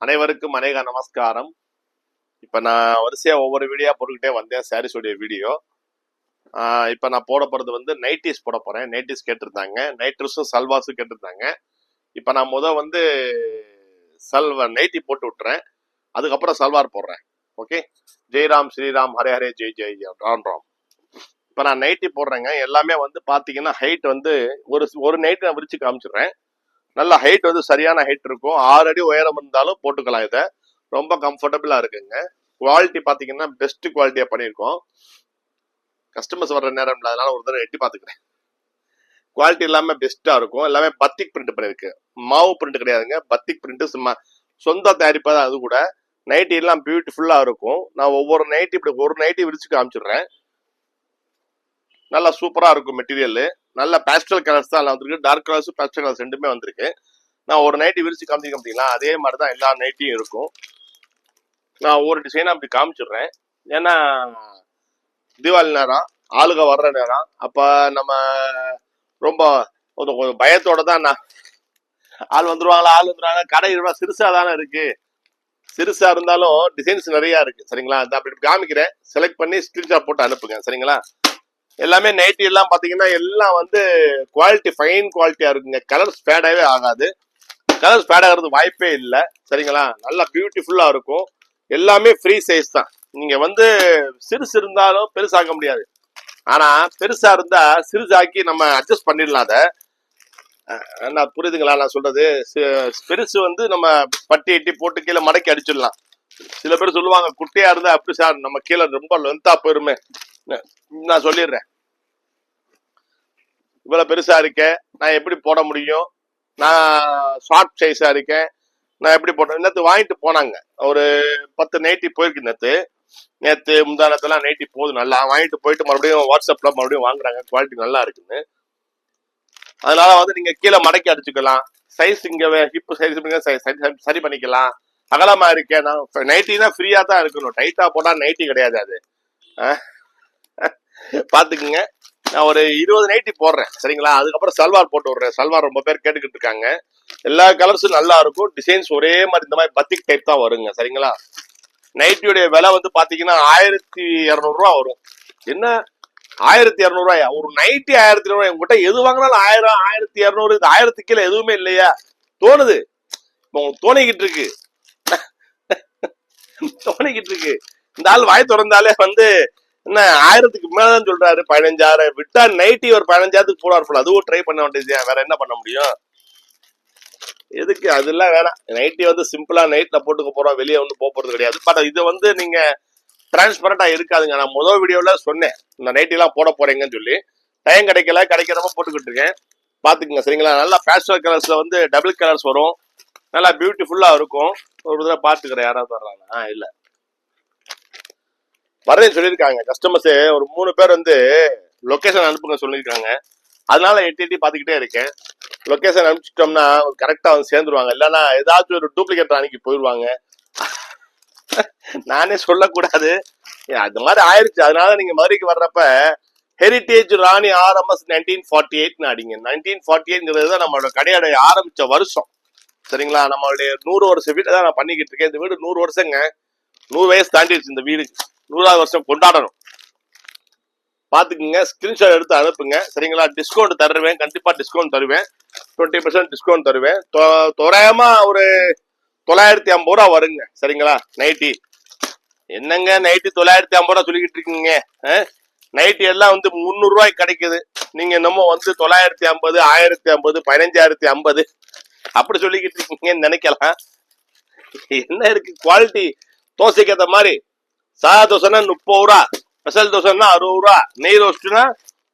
அனைவருக்கும் அநேக நமஸ்காரம். இப்ப நான் வரிசையா ஒவ்வொரு வீடியோ போட்டுக்கிட்டே வந்தேன். சாரீஸுடைய வீடியோ. இப்ப நான் போட போறது வந்து நைட்டிஸ் போட போறேன். நைட்டிஸ் கேட்டிருந்தாங்க, நைட்ரஸும் சல்வாஸும் கேட்டிருந்தாங்க. இப்ப நான் வந்து நைட்டி போட்டு விட்டுறேன், அதுக்கப்புறம் சல்வார் போடுறேன். ஓகே, ஜெய்ராம் ஸ்ரீராம் ஹரே ஹரே ஜெய் ஜெய் ராம் ராம். இப்ப நான் நைட்டி போடுறேங்க. எல்லாமே வந்து பாத்தீங்கன்னா ஹைட் வந்து ஒரு நைட் நான் விரிச்சு காமிச்சிடுறேன். நல்ல ஹைட் வந்து சரியான ஹைட் இருக்கும். 6 அடி உயரம் இருந்தாலும் போட்டுக்கலாம். இதை ரொம்ப கம்ஃபர்டபுளா இருக்குங்க. குவாலிட்டி பாத்தீங்கன்னா பெஸ்ட் குவாலிட்டியா பண்ணியிருக்கோம். கஸ்டமர்ஸ் வர்ற நேரம் இல்லாதனால ஒரு தடவை எட்டி பாத்துக்கிறேன். குவாலிட்டி எல்லாமே பெஸ்டா இருக்கும். எல்லாமே பத்திக் பிரிண்ட் பண்ணிருக்கு, மாவு பிரிண்ட் கிடையாதுங்க. பத்திக் பிரிண்ட் சும்மா சொந்த தயாரிப்பா தான். அது கூட நைட்டி எல்லாம் பியூட்டிஃபுல்லா இருக்கும். நான் ஒவ்வொரு நைட்டி இப்படி ஒரு நைட்டி விரிச்சு காமிச்சிடுறேன். நல்லா சூப்பரா இருக்கும் மெட்டீரியல். நல்ல பேஸ்டல் கலர்ஸ் தான் வந்திருக்கு. டார்க் கலர்ஸ் பேஸ்டல் கலர்ஸ் ரெண்டுமே வந்திருக்கு. நான் ஒரு நைட்டி விரிச்சு காமிச்சிக்க முடியுங்களா, அதே மாதிரி தான் எல்லா நைட்டியும் இருக்கும். நான் ஒவ்வொரு டிசைனா அப்படி காமிச்சிடுறேன். ஏன்னா தீபாவளி நேரம், ஆளுக வர்ற நேரம், அப்ப நம்ம ரொம்ப பயத்தோட தான் ஆள் வந்துருவாங்க. கடை சிறுசா தானே இருக்கு. சிறுசா இருந்தாலும் டிசைன்ஸ் நிறைய இருக்கு. சரிங்களா, அப்படி காமிக்கிறேன். செலக்ட் பண்ணி ஸ்கிரீன்ஷாட் போட்டு அனுப்புங்க. சரிங்களா, எல்லாமே நைட்டி எல்லாம் பாத்தீங்கன்னா எல்லாம் வந்து குவாலிட்டி ஃபைன் குவாலிட்டியா இருக்குங்க. கலர்ஸ் ஃபேடாவே ஆகாது. கலர்ஸ் ஃபேட் ஆகிறது வாய்ப்பே இல்லை. சரிங்களா, நல்லா பியூட்டிஃபுல்லா இருக்கும். எல்லாமே ஃப்ரீ சைஸ் தான். நீங்க வந்து சிறுசு இருந்தாலும் பெருசாக்க முடியாது. ஆனா பெருசா இருந்தா சிறுசாக்கி நம்ம அட்ஜஸ்ட் பண்ணிடலாம். அதை புரியுதுங்களா நான் சொல்றது? பெருசு வந்து நம்ம பட்டி எட்டி போட்டு கீழே மடக்கி அடிச்சிடலாம். சில பேர் சொல்லுவாங்க குட்டியா இருந்தா அப்படி சார் நம்ம கீழே ரொம்ப லென்த்தா போயிருமே. நான் சொல்லிடுறேன், இவ்வளவு பெருசா இருக்கேன், நான் எப்படி போட முடியும்? நான் ஷார்ட் சைஸா இருக்கேன், நான் எப்படி போட்டேன்? நேற்று வாங்கிட்டு போனாங்க ஒரு 10 நைட்டி போயிருக்கு. நேற்று முந்தானத்தெல்லாம் நைட்டி போகுது. நல்லா வாங்கிட்டு போயிட்டு மறுபடியும் வாட்ஸ்அப்ல மறுபடியும் வாங்குறாங்க. குவாலிட்டி நல்லா இருக்குன்னு. அதனால வந்து நீங்க கீழே மடக்கி அடிச்சுக்கலாம். சைஸ் இங்க ஹிப் சைஸ் சரி பண்ணிக்கலாம். அகலமா இருக்கேன். நைட்டினா ஃப்ரீயா தான் இருக்கணும். டைட்டா போட்டா நைட்டி கிடையாது. அது பாத்துக்குங்க. நான் ஒரு 20 நைட்டி போடுறேன். சரிங்களா, அதுக்கப்புறம் சல்வார் போட்டு விடுறேன். சல்வார் ரொம்ப பேர் கேட்டுக்கிட்டு இருக்காங்க. எல்லா கலர்ஸும் நல்லா இருக்கும். டிசைன்ஸ் ஒரே மாதிரி இந்த மாதிரி பத்திக் டைப் தான் வருங்க. சரிங்களா, நைட்டியுடைய விலை வந்து பாத்தீங்கன்னா 1200 ரூபா வரும். என்ன 1200 ரூபாயா? ஒரு நைட்டி 1200 உங்ககிட்ட எது வாங்கினாலும் 1000 1200. இது 1000 கீழே எதுவுமே இல்லையா? தோணுது, தோணிக்கிட்டு இருக்கு. இந்த ஆள் வாய் திறந்தாலே வந்து என்ன 1000க்கு மேலதான் சொல்றாரு. 15,000 விட்டா நைட்டி ஒரு 15,000 போடுவார். அதுவும் ட்ரை பண்ண வேண்டியது. வேற என்ன பண்ண முடியும்? எதுக்கு அதெல்லாம் வேணாம். நைட்டி வந்து சிம்பிளா நைட்ல போட்டுக்க போறோம், வெளியே வந்து போறது கிடையாது. பட் இது வந்து நீங்க டிரான்ஸ்பரண்டா இருக்காதுங்க. நான் முதல் வீடியோல சொன்னேன் இந்த நைட்டி எல்லாம் போட போறீங்கன்னு சொல்லி. டைம் கிடைக்கிறப்ப போட்டுக்கிட்டு இருக்கேன். பாத்துக்கங்க. சரிங்களா, நல்லா பேஸ்டல் கலர்ஸ்ல வந்து டபுள் கலர்ஸ் வரும். நல்லா பியூட்டிஃபுல்லா இருக்கும். ஒரு தடவை பாத்துக்கிறேன். யாராவது வர்றாங்க? இல்ல, வரேன்னு சொல்லியிருக்காங்க கஸ்டமர்ஸ். ஒரு 3 பேர் வந்து லொகேஷன் அனுப்புங்க சொல்லியிருக்காங்க. அதனால எட்டி பாத்துக்கிட்டே இருக்கேன். லொகேஷன் அனுப்பிச்சிட்டோம்னா கரெக்டா வந்து சேர்ந்துருவாங்க. இல்லைன்னா ஏதாச்சும் ஒரு டூப்ளிகேட் அன்னைக்கு போயிடுவாங்க. நானே சொல்லக்கூடாது, அது மாதிரி ஆயிடுச்சு. அதனால நீங்க மதுரைக்கு வர்றப்ப ஹெரிட்டேஜ் ராணி RMS 1948 அடிங்க. 1948 தான் நம்மளோட கடையோட ஆரம்பிச்ச வருஷம். சரிங்களா, நம்மளுடைய 100 வருஷம் வீட்டை தான் நான் பண்ணிக்கிட்டு இருக்கேன். இந்த வீடு 100 வருஷங்க. 100 வயசு தாண்டிடுச்சு. இந்த வீடு 100வது வருஷம் கொண்டாடணும். பாத்துக்குங்க. ஸ்கிரீன்ஷாட் எடுத்து அனுப்புங்க. சரிங்களா, டிஸ்கவுண்ட் தருவேன். கண்டிப்பா டிஸ்கவுண்ட் தருவேன். 20% டிஸ்கவுண்ட் தருவேன். தோராயமா ஒரு 950 ரூபா வருங்க. சரிங்களா, நைட்டி என்னங்க நைட்டி 950 ரூபா சொல்லிக்கிட்டு இருக்கீங்க? நைட்டி எல்லாம் வந்து 300 ரூபாய்க்கு கிடைக்குது. நீங்க என்னமோ வந்து 950, 1050, 15,050 அப்படி சொல்லிக்கிட்டு இருக்கீங்கன்னு நினைக்கலாம். என்ன இருக்கு குவாலிட்டி? தோசைக்கு ஏற்ற மாதிரி சாதா தோசைன்னா 30 ரூபா, ஸ்பெஷல் தோசைன்னா 60 ரூபா, நெய் ரோஸ்ட்னா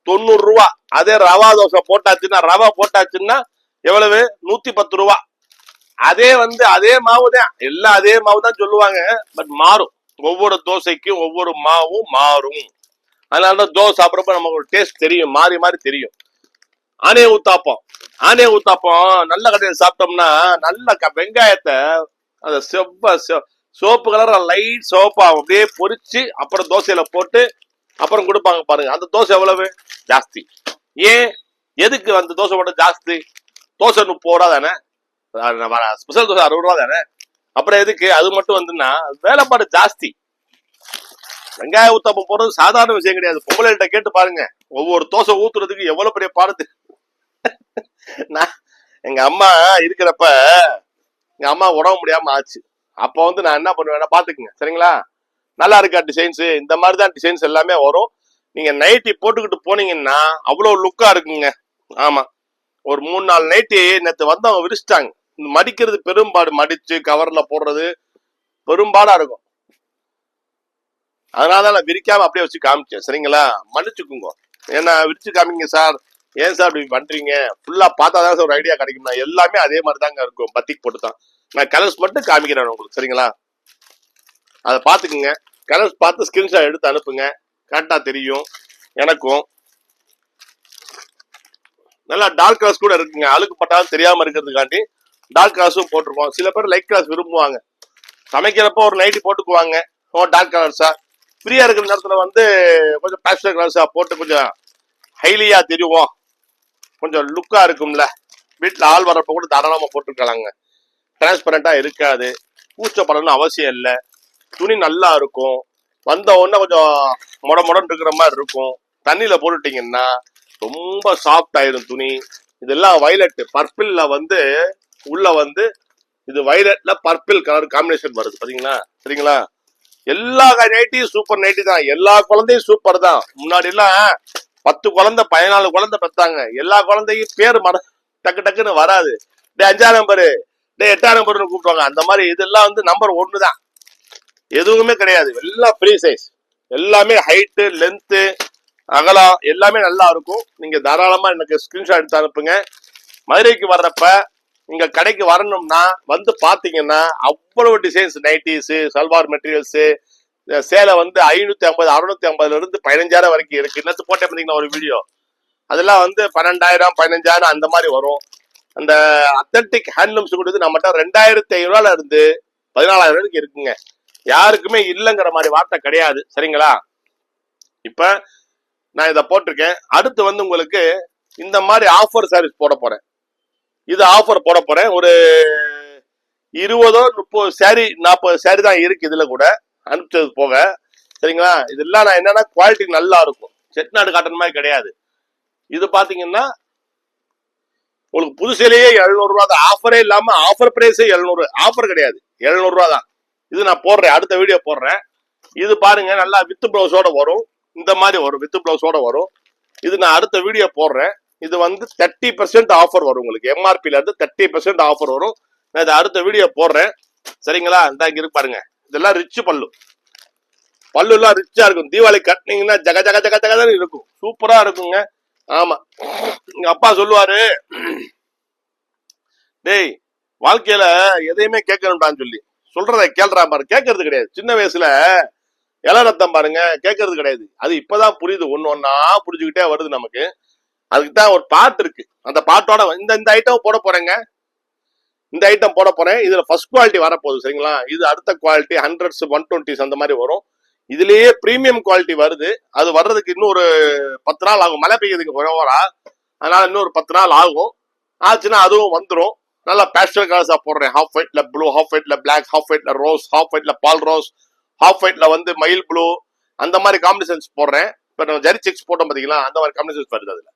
90 ரூபா. அதே ரவா தோசை போட்டாச்சுன்னா எவ்வளவு? 110 ரூபா. அதே வந்து அதே மாவு தான், எல்லாம் அதே மாவு தான் சொல்லுவாங்க. பட் மாறும். ஒவ்வொரு தோசைக்கும் ஒவ்வொரு மாவும் மாறும். அதனாலதான் தோசை சாப்பிட்றப்ப நமக்கு ஒரு டேஸ்ட் தெரியும், மாறி மாறி தெரியும். ஆனே ஊத்தாப்பம் நல்ல கடையில் சாப்பிட்டோம்னா நல்ல வெங்காயத்தை அந்த சோப்பு கலர் லைட் சோப்பா அப்படியே பொரிச்சு அப்புறம் தோசையில போட்டு அப்புறம் கொடுப்பாங்க பாருங்க. அந்த தோசை எவ்வளவு ஜாஸ்தி? ஏன் எதுக்கு அந்த தோசை மட்டும் ஜாஸ்தி? தோசை 30 ரூபா தானே, ஸ்பெஷல் தோசை 60 ரூபா தானே. அப்புறம் எதுக்கு அது மட்டும் வந்துன்னா வேலைப்பாடு ஜாஸ்தி. வெங்காய ஊத்தப்பம் போடுறது சாதாரண விஷயம் கிடையாது. பொங்கல்கிட்ட கேட்டு பாருங்க, ஒவ்வொரு தோசை ஊத்துறதுக்கு எவ்வளவு பெரிய பாடத்து. நான் எங்க அம்மா இருக்கிறப்ப எங்க அம்மா உடம்பு முடியாம ஆச்சு. அப்ப வந்து நான் என்ன பண்ணுவேன் பாத்துக்குங்க சரிங்களா. நல்லா இருக்கா டிசைன்ஸ், இந்த மாதிரிதான் டிசைன்ஸ் எல்லாமே வரும். நீங்க நைட்டி போட்டுக்கிட்டு போனீங்கன்னா அவ்வளவு லுக்கா இருக்குங்க. ஆமா, ஒரு 3-4 நைட்டி நேற்று வந்து அவங்க விரிச்சிட்டாங்க. மடிக்கிறது பெரும்பாடு, மடிச்சு கவர்ல போடுறது பெரும்பாடா இருக்கும். அதனாலதான் நான் விரிக்காம அப்படியே வச்சு காமிச்சேன் சரிங்களா. மன்னிச்சுக்குங்க, ஏன்னா விரிச்சு காமிங்க சார், ஏன் சார் இப்படி பண்றீங்க, ஃபுல்லா பார்த்தாதான் சார் ஒரு ஐடியா கிடைக்கும்னா. எல்லாமே அதே மாதிரி தாங்க இருக்கும், பத்திக்கு போட்டு தான். நான் கலர்ஸ் மட்டும் காமிக்கிறேன் உங்களுக்கு சரிங்களா. அதை பாத்துக்குங்க, கலர்ஸ் பார்த்து ஸ்கிரீன்ஷாட் எடுத்து அனுப்புங்க, கரெக்டா தெரியும் எனக்கும். நல்லா டார்க் கிளாஸ் கூட இருக்குங்க, அழுக்கு பட்டாலும் தெரியாம இருக்கிறதுக்காண்டி டார்க் கிளாஸும் போட்டிருக்கோம். சில பேர் லைட் கிளாஸ் விரும்புவாங்க, சமைக்கிறப்ப ஒரு நைட்டி போட்டுக்குவாங்க. டார்க் கலர்ஸா ஃப்ரீயா இருக்கிற நேரத்துல வந்து கொஞ்சம் பேஸ்டல் கலர்ஸா போட்டு கொஞ்சம் ஹைலியா தெரியும், கொஞ்சம் லுக்கா இருக்கும்ல. வீட்டுல ஆள் வரப்ப கூட தாராளமா போட்டுருக்கலாங்க. டிரான்ஸ்பரண்டா இருக்காது, பூச்சப்படணும்னு அவசியம் இல்லை, துணி நல்லா இருக்கும். வந்த உடனே கொஞ்சம் முடன்னு இருக்கிற மாதிரி இருக்கும். தண்ணியில போட்டுட்டீங்கன்னா ரொம்ப சாஃப்ட் ஆயிரும் துணி. இதெல்லாம் வைலட் பர்பிள்ல வந்து உள்ள வந்து இது வைலட்ல பர்பிள் கலர் காம்பினேஷன் வருது பாத்தீங்களா சரிங்களா. எல்லா நைட்டியும் சூப்பர் நைட்டி தான், எல்லா குழந்தையும் சூப்பர் தான். முன்னாடி எல்லாம் 10 குழந்தை 14 குழந்தை பெற்றாங்க. எல்லா குழந்தையும் பேர் டக்கு டக்குன்னு வராது. டே 5ஆம் நம்பரு, டே 8ஆம் நம்பர்னு கூப்பிடுவாங்க. அந்த மாதிரி இதெல்லாம் வந்து நம்பர் 1 தான், எதுவுமே கிடையாது. எல்லாம் ஃப்ரீ சைஸ், எல்லாமே ஹைட்டு லென்த்து அகலம் எல்லாமே நல்லா இருக்கும். நீங்க தாராளமா எனக்கு ஸ்கிரீன்ஷாட் எடுத்து அனுப்புங்க. மதுரைக்கு வர்றப்ப இங்க கடைக்கு வரணும்னா வந்து பாத்தீங்கன்னா அவ்வளவு டிசைன்ஸ், நைட்டிஸ், சல்வார் மெட்டீரியல்ஸ், சேலை வந்து 550 650 இருந்து 15,000 வரைக்கும் இருக்கு. இன்னத்து போட்டே பாத்தீங்கன்னா ஒரு வீடியோ, அதெல்லாம் வந்து 12,000 15,000 அந்த மாதிரி வரும். அந்த அத்தன்டிக் ஹேண்ட்லூம்ஸ் கொடுத்து நம்மகிட்ட 2,500 இருந்து 14,000 வரைக்கும் இருக்குங்க. யாருக்குமே இல்லைங்கிற மாதிரி வார்த்தை கிடையாது சரிங்களா. இப்ப நான் இதை போட்டிருக்கேன். அடுத்து வந்து உங்களுக்கு இந்த மாதிரி ஆஃபர் சாரீஸ் போட போறேன். இது ஆஃபர் போட போறேன். ஒரு 20-30 சாரி 40 சாரி தான் இருக்கு இதுல கூட, அனுப்பிச்சது போக சரிங்களா. இதெல்லாம் நான் என்னன்னா குவாலிட்டி நல்லா இருக்கும், செட்நாடு காட்டன் மாதிரி கிடையாது. இது பாத்தீங்கன்னா உங்களுக்கு புதுசிலேயே 700 ரூபா தான், ஆஃபரே இல்லாம ஆஃபர் பிரைஸே 700, ஆஃபர் கிடையாது 700 ரூபா தான். இது நான் போடுறேன், அடுத்த வீடியோ போடுறேன். இது பாருங்க நல்லா வித் பிளவுஸோட வரும், இந்த மாதிரி வரும், வித் பிளவுஸோட வரும். இது நான் அடுத்த வீடியோ போடுறேன். இது வந்து 30% ஆஃபர் வரும் உங்களுக்கு, எம்ஆர்பில இருந்து 30% ஆஃபர் வரும். நான் இதை அடுத்த வீடியோ போடுறேன் சரிங்களா. இந்த இங்க இருக்கு பாருங்க, இதெல்லாம் ரிச் பல்லு, பல்லு எல்லாம் ரிச்சா இருக்கும். தீபாவளி கட்டினீங்கன்னா ஜக ஜக ஜக ஜகதான் இருக்கும், சூப்பரா இருக்குங்க. ஆமா, எங்க அப்பா சொல்லுவாரு, டேய் வாழ்க்கையில எதையுமே கேட்கணும்டான்னு சொல்லி, சொல்றத கேள்றா பாரு, கேட்கறது கிடையாது. சின்ன வயசுல இளரத்தம் பாருங்க, கேட்கறது கிடையாது. அது இப்பதான் புரியுது, ஒன்னொன்னா புரிஞ்சுக்கிட்டே வருது நமக்கு. அதுக்குதான் ஒரு பாட்டு இருக்கு, அந்த பாட்டோட இந்த ஐட்டம் போட போறேங்க. இந்த ஐட்டம் போட போறேன். இதுல ஃபர்ஸ்ட் குவாலிட்டி வரப்போகுது சரிங்களா. இது அடுத்த குவாலிட்டி 100s 120s அந்த மாதிரி வரும். இதுலயே பிரீமியம் குவாலிட்டி வருது. அது வர்றதுக்கு இன்னும் ஒரு 10 நாள் ஆகும், மழை பெய்யுதுக்கு ஓவரா, அதனால இன்னும் ஒரு 10 நாள் ஆகும். ஆச்சுன்னா அதுவும் வந்துடும். நல்லா பேஸ்டல் கலர்ஸா போடுறேன். ஹாஃப் ஒயிட்ல ப்ளூ, ஹாஃப் ஒயிட்ல பிளாக், ஹாஃப் ஒயிட்ல ரோஸ், ஹாஃப் ஒயிட்ல பால் ரோஸ், ஹாஃப் ஒயிட்ல வந்து மயில் ப்ளூ, அந்த மாதிரி காம்பினேஷன்ஸ் போடுறேன். இப்ப நம்ம ஜெரி செக்ஸ் போட்டோம் பாத்தீங்களா, அந்த மாதிரி காம்பினேஷன்ஸ் வருது அதுல.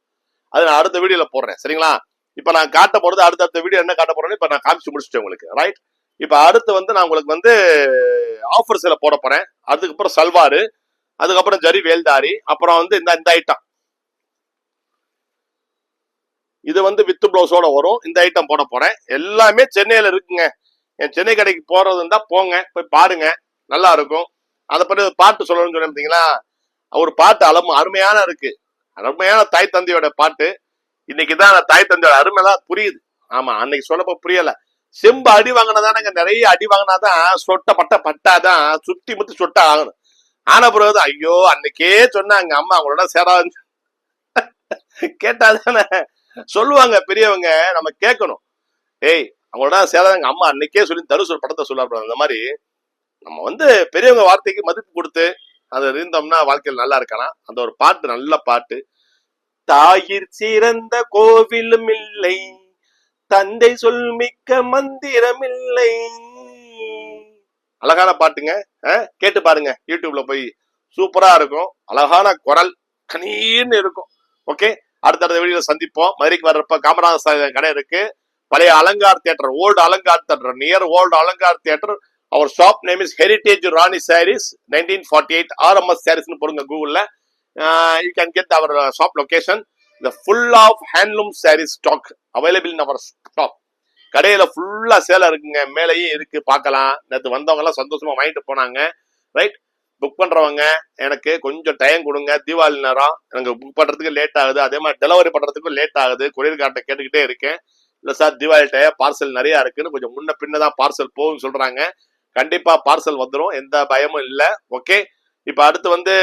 அது நான் அடுத்த வீடியோல போடுறேன் சரிங்களா. இப்ப நான் காட்ட போறது அடுத்த வீடியோ என்ன காட்ட போறேன்னு இப்ப நான் காமிச்சு முடிச்சிட்டேன் உங்களுக்கு, ரைட். இப்ப அடுத்து வந்து நான் உங்களுக்கு வந்து ஆஃபர் சேல போட போறேன். அதுக்கப்புறம் சல்வாரு, அதுக்கப்புறம் ஜரி வேல்தாரி, அப்புறம் வந்து இந்த ஐட்டம், இது வந்து வித் பிளவுஸோட வரும். இந்த ஐட்டம் போட போறேன். எல்லாமே சென்னையில இருக்குங்க. என் சென்னை கடைக்கு போறது இருந்தா போங்க, போய் பாருங்க, நல்லா இருக்கும். அதை பத்தி பாட்டு சொல்லணும்னு சொன்னேன் பார்த்தீங்களா, ஒரு பாட்டு அருமையான இருக்கு, அருமையான தாய் தந்தையோட பாட்டு. இன்னைக்குதான் அந்த தாய் தந்தையோட அருமைதான் புரியுது. ஆமா, அன்னைக்கு சொன்னப்ப புரியல. செம்பு அடி வாங்கினதானங்க, நிறைய அடி வாங்கினாதான் சொட்ட பட்டாதான் சுத்தி முத்தி சொட்ட ஆகணும். ஆன பிறகுதான் ஐயோ அன்னைக்கே சொன்னாங்க அம்மா அவங்களோட சேராது கேட்டாதானே சொல்லுவாங்க பெரியவங்க, நம்ம கேட்கணும். ஏய் அவங்களோட சேராதாங்க அம்மா அன்னைக்கே சொல்லி தருசு படத்தை சொல்ல. அந்த மாதிரி நம்ம வந்து பெரியவங்க வார்த்தைக்கு மதிப்பு கொடுத்து அதை இருந்தோம்னா வாழ்க்கையில் நல்லா இருக்கலாம். அந்த ஒரு பாட்டு, நல்ல பாட்டு. தாயிற் சிறந்த கோவிலும் இல்லை, தந்தை சொல் மிக்க மந்திரம் இல்லை, அழகான பாட்டுங்க. கேட்டு பாருங்க யூடியூப்ல போய், சூப்பரா இருக்கும். அழகான குரல், கணீர்னு இருக்கும். ஓகே, அடுத்தடுத்த வீடியோல சந்திப்போம். மதுரைக்கு வர்றப்ப காமராஜர் கடை இருக்கு, பழைய Alankar theatre, old Alankar theatre, near old Alankar theatre. Our shop name is heritage Rani sarees 1948 RMS சாரீஸ்னு போடுங்க கூகுள்ல. You can get our shop location. The full of handloom sarees stock available in our shop. கடையில ஃபுல்லா சேலை இருக்குங்க, மேலேயும் இருக்கு, பார்க்கலாம். நேற்று வந்தவங்க எல்லாம் சந்தோஷமா வாங்கிட்டு போனாங்க. ரைட், புக் பண்றவங்க எனக்கு கொஞ்சம் டைம் கொடுங்க. தீபாவளி நேரம் எனக்கு புக் பண்றதுக்கு லேட் ஆகுது, அதே மாதிரி டெலிவரி பண்றதுக்கும் லேட் ஆகுது. கொரியர் கார்ட்டை கேட்டுக்கிட்டே இருக்கேன். இல்ல சார் தீபாவளி டைம் பார்சல் நிறைய இருக்குன்னு கொஞ்சம் முன்ன பின்னதான் பார்சல் போகும்னு சொல்றாங்க. கண்டிப்பா பார்சல் வந்துடும், எந்த பயமும் இல்லை. ஓகே, இப்ப அடுத்து வந்து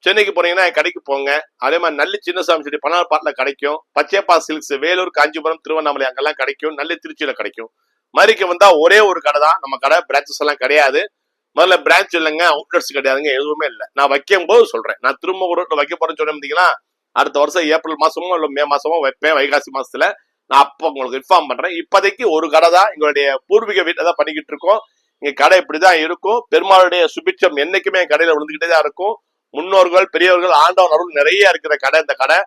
சென்னைக்கு போனீங்கன்னா என் கடைக்கு போங்க. அதே மாதிரி நல்லி சின்னசாமி செடி பனார்பாட்டில் கிடைக்கும். பச்சையப்பா சில்க்ஸ் வேலூர், காஞ்சிபுரம், திருவண்ணாமலை அங்கெல்லாம் கிடைக்கும். நல்லி திருச்சியில கிடைக்கும். மதுரைக்கு வந்தா ஒரே ஒரு கடை தான் நம்ம கடை, பிரான்ச்சஸ் எல்லாம் கிடையாது. முதல்ல பிரான்ச் இல்லைங்க, அவுட்லெட்ஸ் கிடையாதுங்க, எதுவுமே இல்லை. நான் வைக்கும் போது சொல்றேன், நான் திரும்ப ஒரு வைக்க போறேன்னு சொன்னீங்கன்னா அடுத்த வருஷம் ஏப்ரல் மாசமோ இல்லை மே மாசமோ வைப்பேன், வைகாசி மாசத்துல. நான் அப்போ உங்களுக்கு இன்ஃபார்ம் பண்றேன். இப்போதைக்கு ஒரு கடை தான், எங்களுடைய பூர்வீக வீட்டை தான் பண்ணிக்கிட்டு இருக்கோம். இங்க கடை இப்படிதான் இருக்கும். பெருமாளுடைய சுபிட்சம் என்னைக்குமே கடையில விழுந்துகிட்டே தான் இருக்கும். முன்னோர்கள் பெரியவர்கள் ஆண்டவன் அருள் நிறைய இருக்கிற கடை இந்த கடை.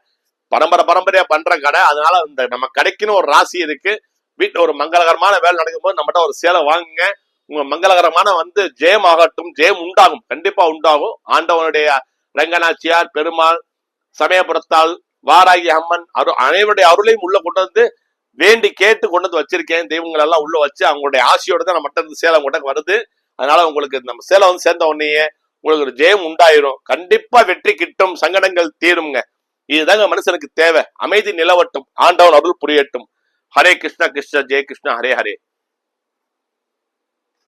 பரம்பரையா பண்ற கடை. அதனால இந்த நம்ம கடைக்குன்னு ஒரு ராசி இருக்கு. வீட்டுல ஒரு மங்களகரமான வேலை நடக்கும் போது நம்மகிட்ட ஒரு சேலை வாங்குங்க. உங்க மங்களகரமான வந்து ஜெயம் ஆகட்டும், ஜெயம் உண்டாகும், கண்டிப்பா உண்டாகும். ஆண்டவனுடைய ரங்கநாச்சியார், பெருமாள், சமயபுரத்தால், வாராகி அம்மன் அனைவருடைய அருளையும் உள்ள கொண்டு வந்து வேண்டி கேட்டு கொண்டு வந்து வச்சிருக்கேன். தெய்வங்கள் எல்லாம் உள்ள வச்சு அவங்களுடைய ஆசையோட தான் நம்மகிட்ட சேலை உங்கள்கிட்ட வருது. அதனால உங்களுக்கு நம்ம சேலை வந்து சேர்ந்த உடனேயே உங்களுக்கு ஒரு ஜெயம் உண்டாயிரும். கண்டிப்பா வெற்றி கிட்டும், சங்கடங்கள் தீருங்க. இதுதாங்க மனுஷனுக்கு தேவை. அமைதி நிலவட்டும், ஆண்டவன் அருள் புரியட்டும். ஹரே கிருஷ்ணா கிருஷ்ண ஜெய கிருஷ்ணா, ஹரே ஹரே.